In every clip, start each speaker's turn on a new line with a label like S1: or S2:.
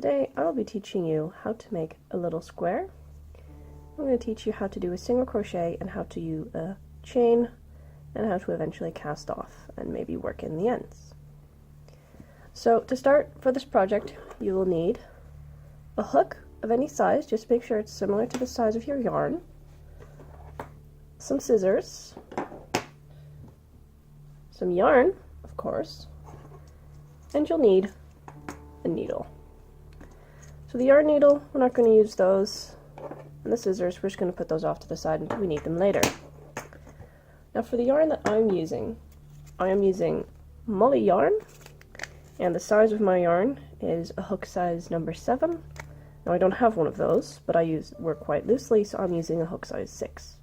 S1: Today I'll be teaching you how to make a little square. I'm going to teach you how to do a single crochet and how to use a chain and how to eventually cast off and maybe work in the ends. So to start for this project you will need a hook of any size, just make sure it's similar to the size of your yarn, some scissors, some yarn of course, and you'll need a needle. So the yarn needle, we're not going to use those, and the scissors, we're just going to put those off to the side until we need them later. Now for the yarn that I am using Mully yarn, and the size of my yarn is a hook size number 7. Now I don't have one of those, but I work quite loosely, so I'm using a hook size 6.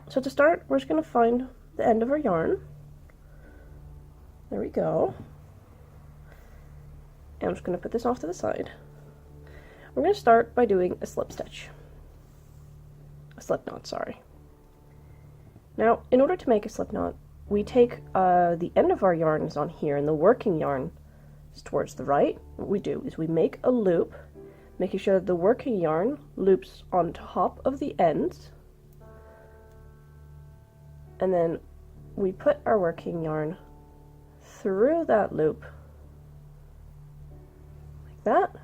S1: So to start, we're just going to find the end of our yarn. There we go. And I'm just going to put this off to the side. We're going to start by doing a slip stitch. A slip knot, sorry. Now, in order to make a slip knot, we take the end of our yarn is on here, and the working yarn is towards the right. What we do is we make a loop, making sure that the working yarn loops on top of the ends, and then we put our working yarn through that loop like that,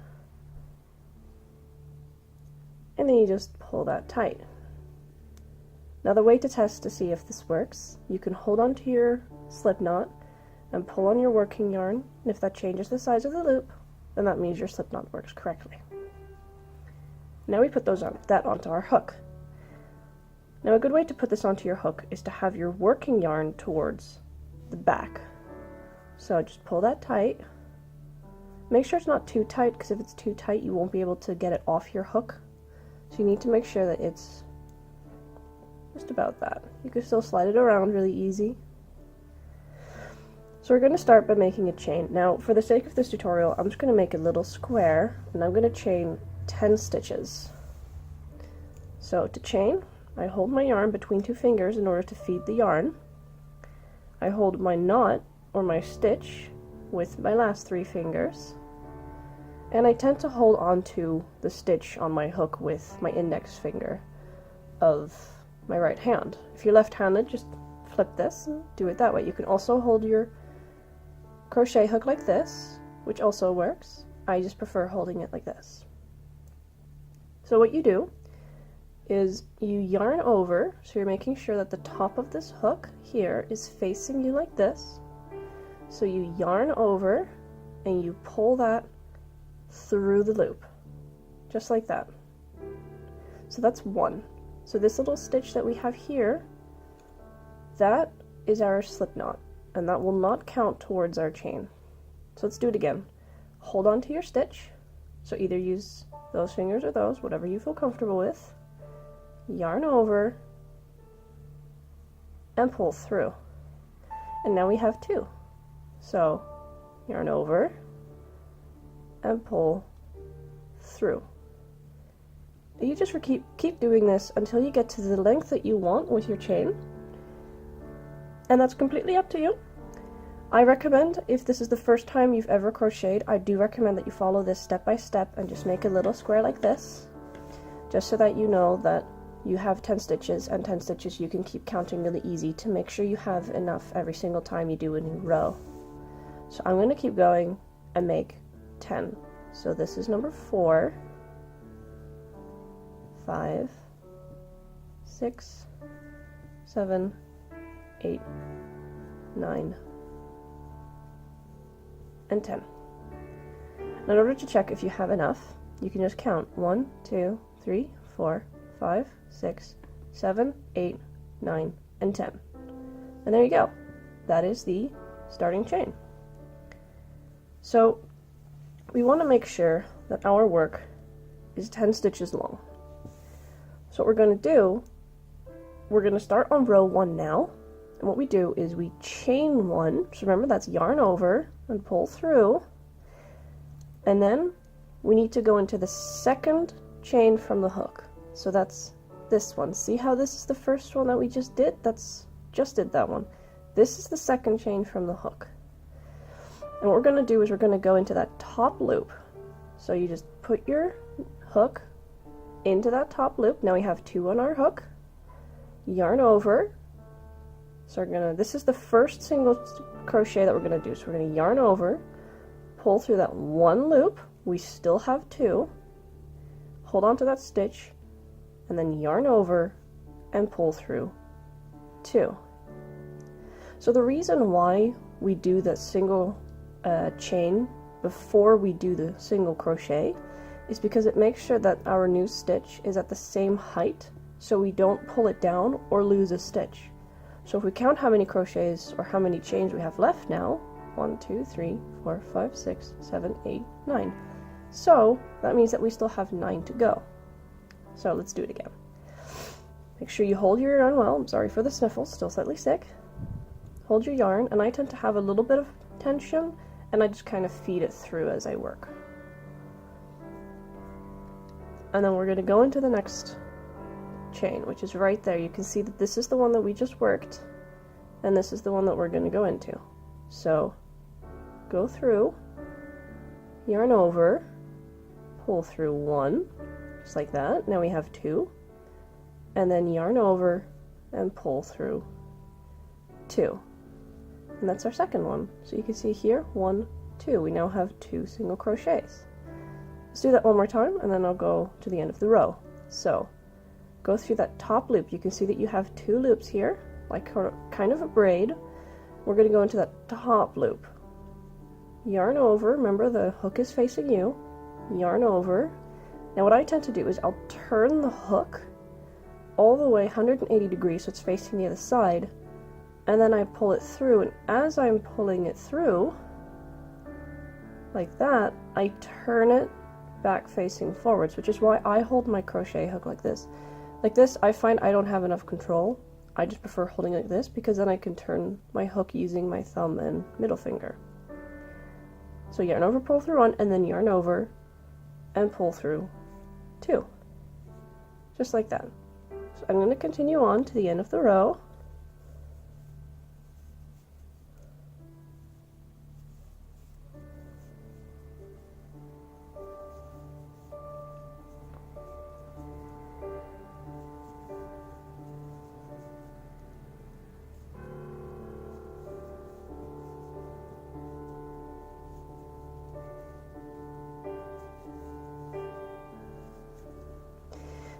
S1: and then you just pull that tight. Now the way to test to see if this works, you can hold on to your slip knot and pull on your working yarn, and if that changes the size of the loop, then that means your slip knot works correctly. Now we put that onto our hook. Now a good way to put this onto your hook is to have your working yarn towards the back. So just pull that tight. Make sure it's not too tight, because if it's too tight you won't be able to get it off your hook. So you need to make sure that it's just about that. You can still slide it around really easy. So we're going to start by making a chain. Now for the sake of this tutorial, I'm just going to make a little square, and I'm going to chain 10 stitches. So to chain, I hold my yarn between 2 fingers in order to feed the yarn. I hold my knot or my stitch with my last 3 fingers, and I tend to hold on to the stitch on my hook with my index finger of my right hand. If you're left-handed, just flip this and do it that way. You can also hold your crochet hook like this, which also works. I just prefer holding it like this. So what you do is you yarn over, so you're making sure that the top of this hook here is facing you like this. So you yarn over and you pull that through the loop, just like that. So that's 1. So this little stitch that we have here, that is our slip knot, and that will not count towards our chain. So let's do it again. Hold on to your stitch, so either use those fingers or those, whatever you feel comfortable with. Yarn over and pull through, and now we have 2. So yarn over and pull through. You just keep doing this until you get to the length that you want with your chain, and that's completely up to you. I recommend, if this is the first time you've ever crocheted, I do recommend that you follow this step by step and just make a little square like this, just so that you know that you have 10 stitches, and 10 stitches you can keep counting really easy to make sure you have enough every single time you do a new row. So I'm going to keep going and make 10. So this is number 4, 5, 6, 7, 8, 9, and 10. Now in order to check if you have enough, you can just count 1, 2, 3, 4, 5, 6, 7, 8, 9, and 10. And there you go. That is the starting chain. So we want to make sure that our work is 10 stitches long. So what we're going to do, we're going to start on row 1 now, and what we do is we chain 1, so remember that's yarn over and pull through, and then we need to go into the second chain from the hook. So that's this one. See how this is the first one that we just did? Just did that one. This is the second chain from the hook. And what we're going to do is we're going to go into that top loop. So you just put your hook into that top loop. Now we have 2 on our hook. Yarn over. So this is the first single crochet that we're going to do. So we're going to yarn over, pull through that 1 loop. We still have 2. Hold on to that stitch, and then yarn over and pull through 2. So the reason why we do the single chain before we do the single crochet is because it makes sure that our new stitch is at the same height, so we don't pull it down or lose a stitch. So if we count how many crochets or how many chains we have left now, 1, 2, 3, 4, 5, 6, 7, 8, 9. So that means that we still have 9 to go. So let's do it again. Make sure you hold your yarn well. I'm sorry for the sniffles, still slightly sick. Hold your yarn, and I tend to have a little bit of tension, and I just kind of feed it through as I work. And then we're going to go into the next chain, which is right there. You can see that this is the one that we just worked, and this is the one that we're going to go into. So go through, yarn over, pull through 1, just like that. Now we have 2, and then yarn over and pull through 2. And that's our second one. So you can see here, 1, 2. We now have 2 single crochets. Let's do that one more time, and then I'll go to the end of the row. So go through that top loop. You can see that you have 2 loops here, like kind of a braid. We're going to go into that top loop. Yarn over, remember the hook is facing you. Yarn over. Now what I tend to do is I'll turn the hook all the way 180 degrees so it's facing the other side, and then I pull it through, and as I'm pulling it through, like that, I turn it back facing forwards, which is why I hold my crochet hook like this. Like this, I find I don't have enough control. I just prefer holding it like this because then I can turn my hook using my thumb and middle finger. So yarn over, pull through 1, and then yarn over and pull through 2. Just like that. So I'm going to continue on to the end of the row.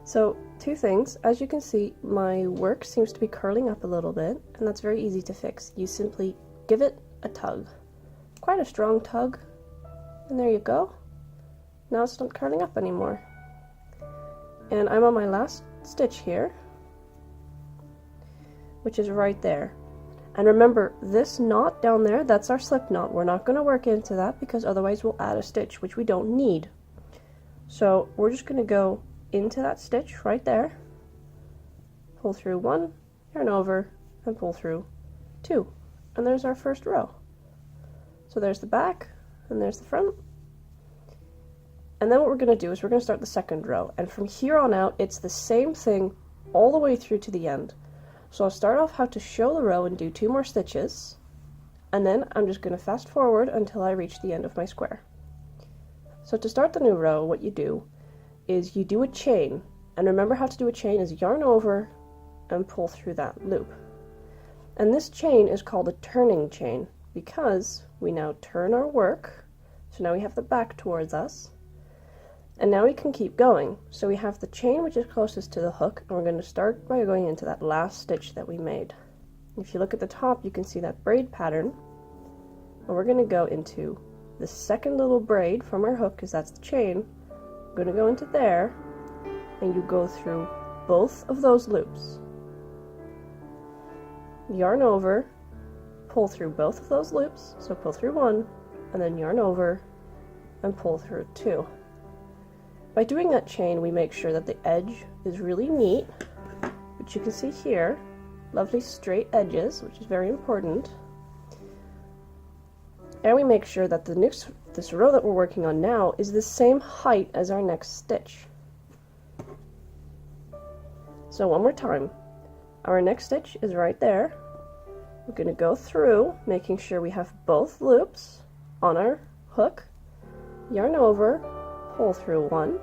S1: So 2 things. As you can see, my work seems to be curling up a little bit, and that's very easy to fix. You simply give it a tug. Quite a strong tug. And there you go. Now it's not curling up anymore. And I'm on my last stitch here, which is right there. And remember, this knot down there, that's our slip knot. We're not going to work into that because otherwise we'll add a stitch, which we don't need. So we're just going to go into that stitch right there, pull through 1, yarn over, and pull through 2. And there's our first row. So there's the back, and there's the front. And then what we're going to do is we're going to start the second row. And from here on out, it's the same thing all the way through to the end. So I'll start off how to show the row and do 2 more stitches. And then I'm just going to fast forward until I reach the end of my square. So to start the new row, what you do is you do a chain, and remember how to do a chain is yarn over and pull through that loop. And this chain is called a turning chain because we now turn our work, so now we have the back towards us, and now we can keep going. So we have the chain which is closest to the hook, and we're going to start by going into that last stitch that we made. If you look at the top, you can see that braid pattern, and we're going to go into the second little braid from our hook because that's the chain. I'm going to go into there, and you go through both of those loops. Yarn over, pull through both of those loops, so pull through 1, and then yarn over and pull through 2. By doing that chain, we make sure that the edge is really neat, which you can see here, lovely straight edges, which is very important. And we make sure that this row that we're working on now is the same height as our next stitch. So one more time, our next stitch is right there. We're going to go through, making sure we have both loops, on our hook, yarn over, pull through 1,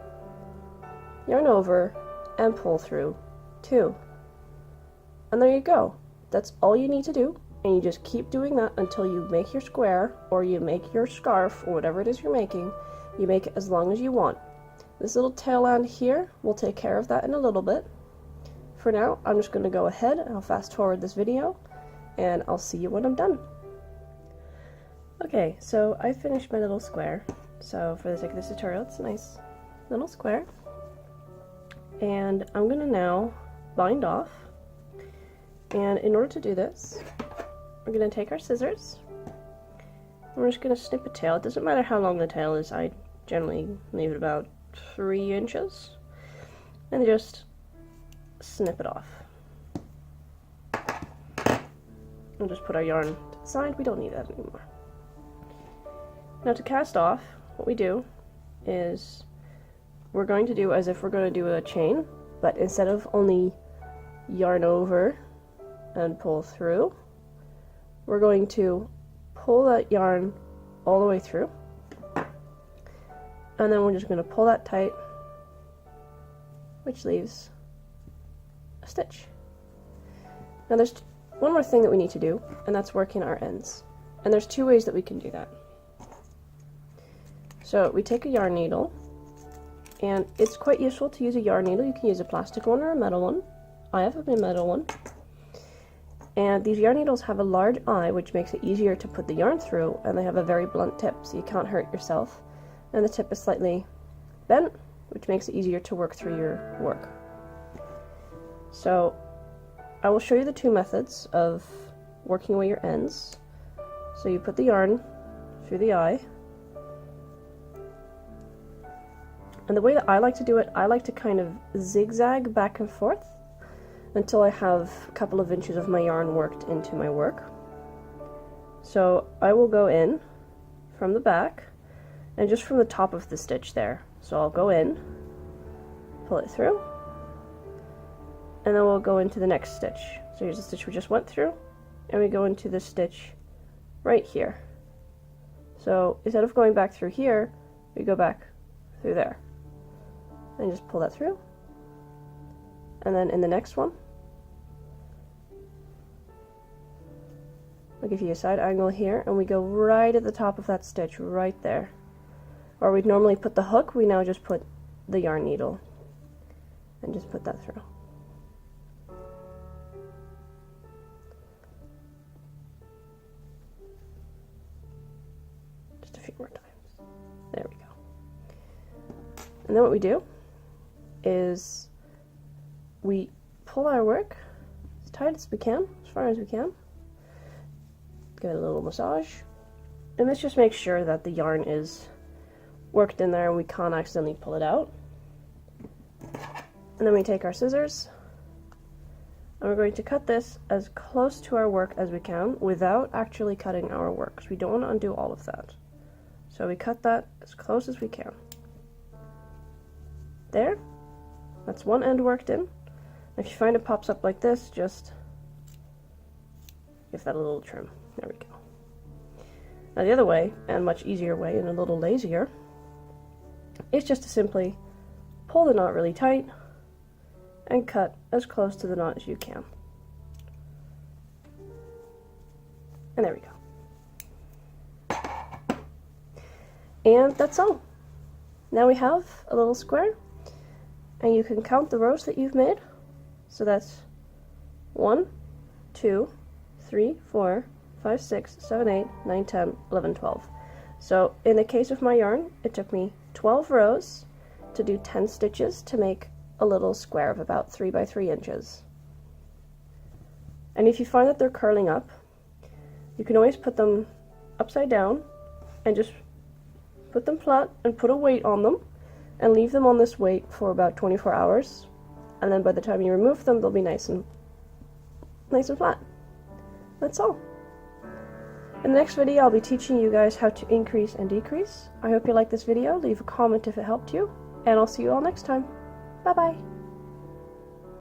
S1: yarn over, and pull through 2. And there you go. That's all you need to do, and you just keep doing that until you make your square, or you make your scarf, or whatever it is you're making. You make it as long as you want. This little tail end here, we'll take care of that in a little bit. For now, I'm just going to go ahead and I'll fast forward this video, and I'll see you when I'm done. Okay, so I finished my little square. So for the sake of this tutorial, it's a nice little square. And I'm going to now bind off. And in order to do this, we're going to take our scissors. And we're just going to snip a tail. It doesn't matter how long the tail is. I generally leave it about 3 inches. And just snip it off. We'll just put our yarn to the side. We don't need that anymore. Now to cast off, what we do is we're going to do as if we're going to do a chain, but instead of only yarn over and pull through, we're going to pull that yarn all the way through, and then we're just going to pull that tight, which leaves a stitch. Now there's one more thing that we need to do, and that's working our ends. And there's 2 ways that we can do that. So we take a yarn needle, and it's quite useful to use a yarn needle. You can use a plastic one or a metal one. I have a metal one. And these yarn needles have a large eye, which makes it easier to put the yarn through, and they have a very blunt tip, so you can't hurt yourself. And the tip is slightly bent, which makes it easier to work through your work. So I will show you the 2 methods of working away your ends. So you put the yarn through the eye. And the way that I like to do it, I like to kind of zigzag back and forth until I have a couple of inches of my yarn worked into my work. So I will go in from the back and just from the top of the stitch there. So I'll go in, pull it through, and then we'll go into the next stitch. So here's the stitch we just went through, and we go into the stitch right here. So instead of going back through here, we go back through there. And just pull that through. And then in the next one, I'll give you a side angle here, and we go right at the top of that stitch, right there. Where we'd normally put the hook, we now just put the yarn needle and just put that through. Just a few more times. There we go. And then what we do is we pull our work as tight as we can, as far as we can. Give it a little massage. And this just makes sure that the yarn is worked in there and we can't accidentally pull it out. And then we take our scissors and we're going to cut this as close to our work as we can without actually cutting our work, because we don't want to undo all of that. So we cut that as close as we can. There. That's one end worked in. If you find it pops up like this, just give that a little trim. There we go. Now the other way, and much easier way, and a little lazier, is just to simply pull the knot really tight and cut as close to the knot as you can. And there we go. And that's all. Now we have a little square, and you can count the rows that you've made. So that's 1, 2, 3, 4, 5, 6, 7, 8, 9, 10, 11, 12. So in the case of my yarn, it took me 12 rows to do 10 stitches to make a little square of about 3 by 3 inches. And if you find that they're curling up, you can always put them upside down and just put them flat and put a weight on them and leave them on this weight for about 24 hours. And then by the time you remove them, they'll be nice and flat. That's all. In the next video, I'll be teaching you guys how to increase and decrease. I hope you liked this video. Leave a comment if it helped you, and I'll see you all next time. Bye bye.